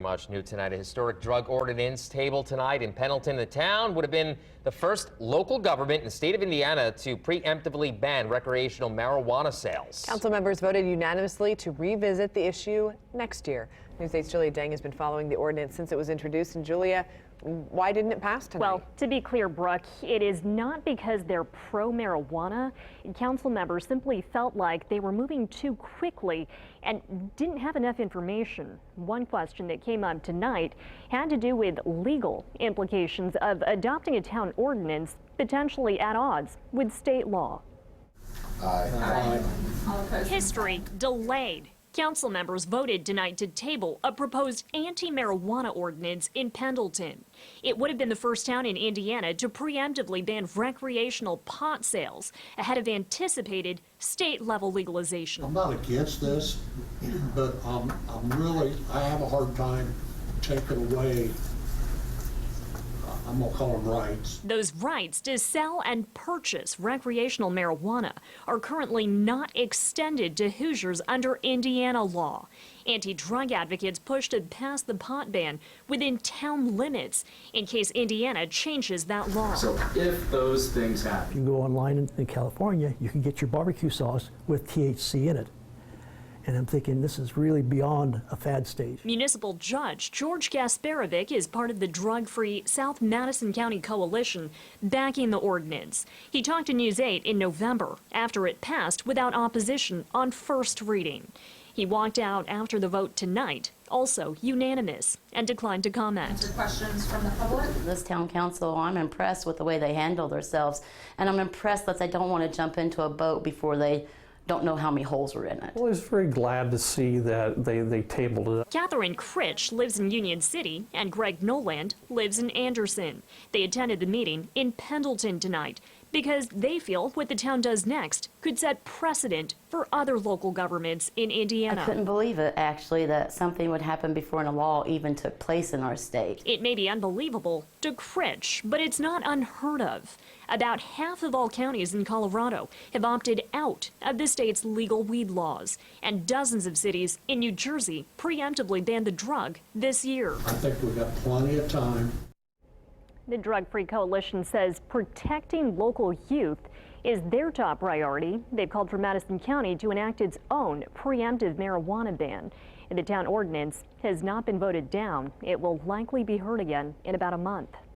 Much new tonight, a historic drug ordinance tabled tonight in Pendleton. The town would have been the first local government in the state of Indiana to preemptively ban recreational marijuana sales. Council members voted unanimously to revisit the issue next year. News 8's Julia Deng has been following the ordinance since it was introduced. And Julia, why didn't it pass tonight? Well, to be clear, Brooke, it is not because they're pro-marijuana. Council members simply felt like they were moving too quickly and didn't have enough information. One question that came up tonight had to do with legal implications of adopting a town ordinance potentially at odds with state law. Aye. History delayed. Council members voted tonight to table a proposed anti-marijuana ordinance in Pendleton. It would have been the first town in Indiana to preemptively ban recreational pot sales ahead of anticipated state-level legalization. I'm not against this, but I have a hard time taking away, I'm gonna call them rights. Those rights to sell and purchase recreational marijuana are currently not extended to Hoosiers under Indiana law. Anti-drug advocates push to pass the pot ban within town limits in case Indiana changes that law. So if those things happen. If you go online in California, you can get your barbecue sauce with THC in it. And I'm thinking this is really beyond a fad stage. Municipal Judge George Gasparovic is part of the drug-free South Madison County Coalition backing the ordinance. He talked to News 8 in November after it passed without opposition on first reading. He walked out after the vote tonight, also unanimous, and declined to comment. Answer questions from the public. This town council, I'm impressed with the way they handle themselves, and I'm impressed that they don't want to jump into a boat before they don't know how many holes are in it. Well, I was very glad to see that they tabled it. Catherine Critch lives in Union City, and Greg Noland lives in Anderson. They attended the meeting in Pendleton tonight because they feel what the town does next could set precedent for other local governments in Indiana. I couldn't believe it, actually, that something would happen before a law even took place in our state. It may be unbelievable to Critch, but it's not unheard of. About half of all counties in Colorado have opted out of the state's legal weed laws, and dozens of cities in New Jersey preemptively banned the drug this year. I think we've got plenty of time. The Drug-Free Coalition says protecting local youth is their top priority. They've called for Madison County to enact its own preemptive marijuana ban. And the town ordinance has not been voted down. It will likely be heard again in about a month.